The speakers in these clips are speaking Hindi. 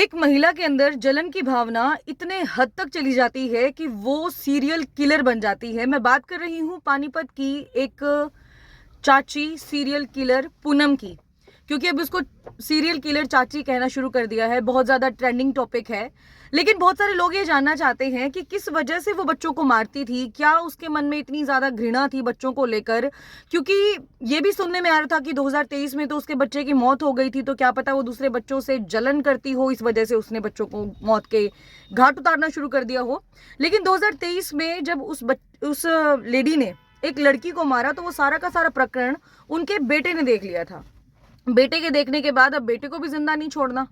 एक महिला के अंदर जलन की भावना इतने हद तक चली जाती है कि वो सीरियल किलर बन जाती है। मैं बात कर रही हूँ पानीपत की एक चाची सीरियल किलर पूनम की, क्योंकि अब उसको सीरियल किलर चाची कहना शुरू कर दिया है। बहुत ज़्यादा ट्रेंडिंग टॉपिक है। लेकिन बहुत सारे लोग ये जानना चाहते हैं कि किस वजह से वो बच्चों को मारती थी, क्या उसके मन में इतनी ज़्यादा घृणा थी बच्चों को लेकर। क्योंकि ये भी सुनने में आ रहा था कि 2023 में तो उसके बच्चे की मौत हो गई थी, तो क्या पता वो दूसरे बच्चों से जलन करती हो, इस वजह से उसने बच्चों को मौत के घाट उतारना शुरू कर दिया हो। लेकिन 2023 में जब उस लेडी ने एक लड़की को मारा, तो वो सारा का सारा प्रकरण उनके बेटे ने देख लिया था। बेटे के देखने के बाद अब बेटे को भी जिंदा नहीं छोड़ना,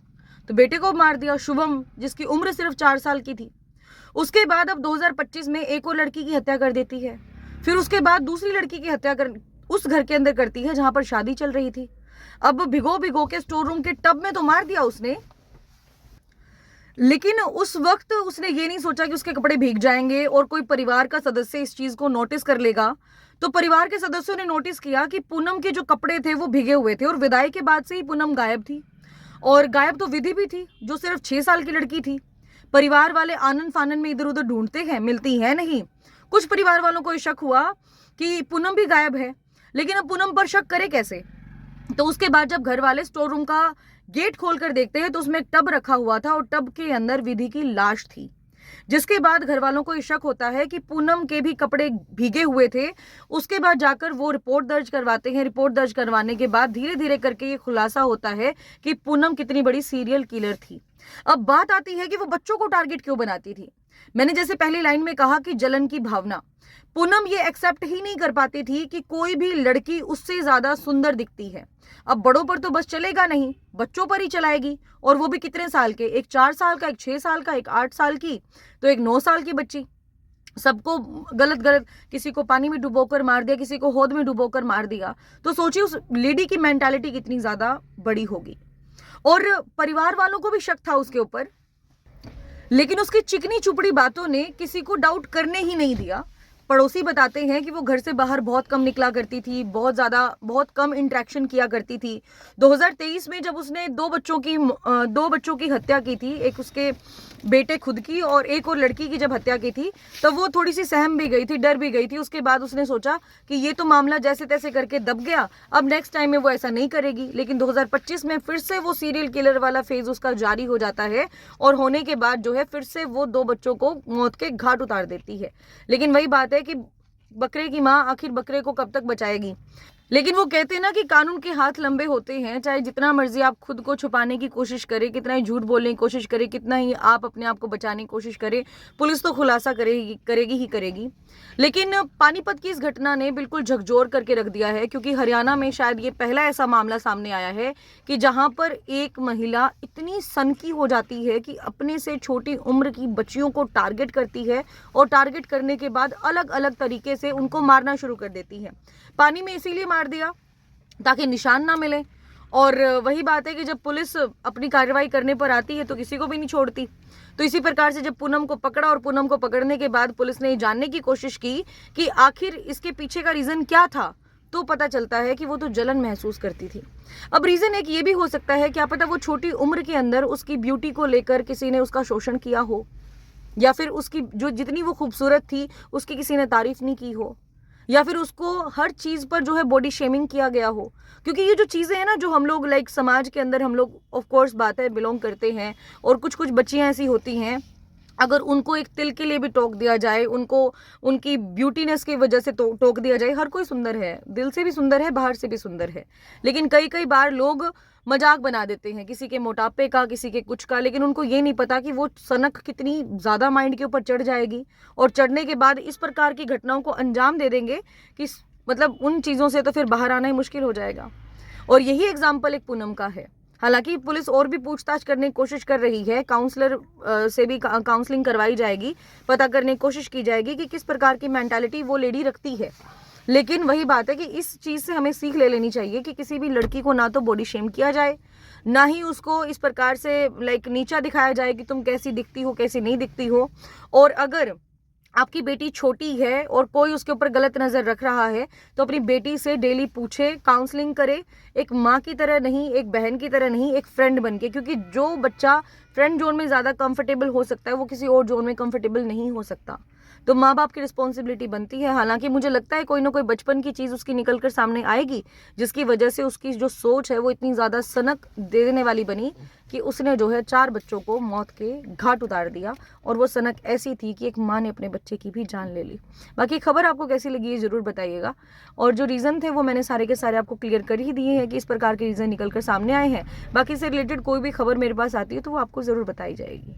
तो बेटे को मार दिया, शुभम, जिसकी उम्र सिर्फ 4 साल की थी। उसके बाद अब 2025 में एक और लड़की की हत्या कर देती है। फिर उसके बाद दूसरी लड़की की हत्या कर उस घर के अंदर करती है जहां पर शादी चल रही थी। अब भिगो भिगो के स्टोर रूम के टब में तो मार दिया उसने, लेकिन उस वक्त उसने ये नहीं सोचा कि उसके कपड़े भीग जाएंगे और कोई परिवार का सदस्य इस चीज को नोटिस कर लेगा। तो परिवार के सदस्यों ने नोटिस किया कि पूनम के जो कपड़े थे वो भीगे हुए थे, और विदाई के बाद से ही पूनम गायब थी। और गायब तो विधि भी थी, जो सिर्फ 6 साल की लड़की थी। परिवार वाले आनन फानन में इधर उधर ढूंढते हैं, मिलती है नहीं। कुछ परिवार वालों को शक हुआ कि पूनम भी गायब है, लेकिन अब पूनम पर शक करे कैसे। तो उसके बाद जब घर वाले स्टोर रूम का गेट खोलकर देखते हैं तो उसमें एक टब रखा हुआ था, और टब के अंदर विधि की लाश थी। जिसके बाद घर वालों को शक होता है कि पूनम के भी कपड़े भीगे हुए थे। उसके बाद जाकर वो रिपोर्ट दर्ज करवाते हैं। रिपोर्ट दर्ज करवाने के बाद धीरे धीरे करके ये खुलासा होता है कि पूनम कितनी बड़ी सीरियल किलर थी। अब बात आती है कि वो बच्चों को टारगेट क्यों बनाती थी। मैंने जैसे पहली लाइन में कहा कि जलन की भावना। पूनम ये एक्सेप्ट ही नहीं कर पाती थी कि कोई भी लड़की उससे ज्यादा सुंदर दिखती है। अब बड़ों पर तो बस चलेगा नहीं, बच्चों पर ही चलाएगी, और वो भी कितने साल के, एक 4 साल का, एक 6 साल का, एक 8 साल की, तो एक 9 साल की बच्ची। सबको गलत गलत, किसी को पानी में डुबोकर मार दिया, किसी को होद में डुबोकर मार दिया। तो सोचिए उस लेडी की मेंटालिटी कितनी ज्यादा बड़ी होगी। और परिवार वालों को भी शक था उसके ऊपर, लेकिन उसकी चिकनी चुपड़ी बातों ने किसी को डाउट करने ही नहीं दिया। पड़ोसी बताते हैं कि वो घर से बाहर बहुत कम निकला करती थी, बहुत कम इंटरेक्शन किया करती थी। 2023 में जब उसने दो बच्चों की हत्या की थी, एक उसके बेटे खुद की और एक और लड़की की जब हत्या की थी, तब वो थोड़ी सी सहम भी गई थी, डर भी गई थी। उसके बाद उसने सोचा कि ये तो मामला जैसे तैसे करके दब गया, अब नेक्स्ट टाइम में वो ऐसा नहीं करेगी। लेकिन 2025 में फिर से वो सीरियल किलर वाला फेज उसका जारी हो जाता है, और होने के बाद जो है फिर से वो 2 बच्चों को मौत के घाट उतार देती है। लेकिन वही बात है कि बकरे की माँ आखिर बकरे को कब तक बचाएगी। लेकिन वो कहते हैं ना कि कानून के हाथ लंबे होते हैं। चाहे जितना मर्जी आप खुद को छुपाने की कोशिश करें, कितना ही झूठ बोलने की कोशिश करें, कितना ही आप अपने आप को बचाने की कोशिश करें, पुलिस तो खुलासा करेगी। लेकिन पानीपत की इस घटना ने बिल्कुल झकझोर करके रख दिया है, क्योंकि हरियाणा में शायद ये पहला ऐसा मामला सामने आया है कि जहां पर एक महिला इतनी सनकी हो जाती है कि अपने से छोटी उम्र की बच्चियों को टारगेट करती है, और टारगेट करने के बाद अलग अलग तरीके से उनको मारना शुरू कर देती है। पानी में इसीलिए मार दिया ताकि निशान ना मिले। और वही बात है कि जब पुलिस अपनी कार्रवाई करने पर आती है तो किसी को भी नहीं छोड़ती। तो इसी प्रकार से जब पूनम को पकड़ा, और पूनम को पकड़ने के बाद पुलिस ने जानने की कोशिश की कि आखिर इसके पीछे का रीजन क्या था, तो पता चलता है कि वो तो जलन महसूस करती थी। अब रीजन एक ये भी हो सकता है, क्या पता वो छोटी उम्र के अंदर उसकी ब्यूटी को लेकर किसी ने उसका शोषण किया हो, या फिर उसकी जो जितनी वो खूबसूरत थी उसकी किसी ने तारीफ नहीं की हो, या फिर उसको हर चीज पर जो है बॉडी शेमिंग किया गया हो। क्योंकि ये जो चीजें हैं ना, जो हम लोग लाइक समाज के अंदर हम लोग ऑफ कोर्स बात है बिलोंग करते हैं, और कुछ कुछ बच्चियां ऐसी होती हैं, अगर उनको एक तिल के लिए भी टोक दिया जाए, उनको उनकी ब्यूटीनेस की वजह से टोक दिया जाए। हर कोई सुंदर है, दिल से भी सुंदर है, बाहर से भी सुंदर है, लेकिन कई कई बार लोग मजाक बना देते हैं किसी के मोटापे का, किसी के कुछ का। लेकिन उनको ये नहीं पता कि वो सनक कितनी ज्यादा माइंड के ऊपर चढ़ जाएगी, और चढ़ने के बाद इस प्रकार की घटनाओं को अंजाम दे देंगे कि मतलब उन चीजों से तो फिर बाहर आना ही मुश्किल हो जाएगा। और यही एग्जाम्पल एक पूनम का है। हालांकि पुलिस और भी पूछताछ करने की कोशिश कर रही है, काउंसलर से भी काउंसलिंग करवाई जाएगी, पता करने की कोशिश की जाएगी कि किस प्रकार की मेंटालिटी वो लेडी रखती है। लेकिन वही बात है कि इस चीज से हमें सीख ले लेनी चाहिए कि किसी भी लड़की को ना तो बॉडी शेम किया जाए, ना ही उसको इस प्रकार से लाइक नीचा दिखाया जाए कि तुम कैसी दिखती हो, कैसी नहीं दिखती हो। और अगर आपकी बेटी छोटी है और कोई उसके ऊपर गलत नज़र रख रहा है, तो अपनी बेटी से डेली पूछे, काउंसलिंग करे, एक माँ की तरह नहीं, एक बहन की तरह नहीं, एक फ्रेंड बन के, क्योंकि जो बच्चा फ्रेंड जोन में ज़्यादा कंफर्टेबल हो सकता है वो किसी और जोन में कंफर्टेबल नहीं हो सकता। तो माँ बाप की रिस्पॉन्सिबिलिटी बनती है। हालांकि मुझे लगता है कोई ना कोई बचपन की चीज़ उसकी निकल कर सामने आएगी, जिसकी वजह से उसकी जो सोच है वो इतनी ज़्यादा सनक देने वाली बनी कि उसने जो है 4 बच्चों को मौत के घाट उतार दिया, और वो सनक ऐसी थी कि एक माँ ने अपने बच्चे की भी जान ले ली। बाकी खबर आपको कैसी लगी ये ज़रूर बताइएगा, और जो रीज़न थे वो मैंने सारे के सारे आपको क्लियर कर ही दिए हैं कि इस प्रकार के रीज़न निकल कर सामने आए हैं। बाकी से रिलेटेड कोई भी खबर मेरे पास आती है तो वो आपको ज़रूर बताई जाएगी।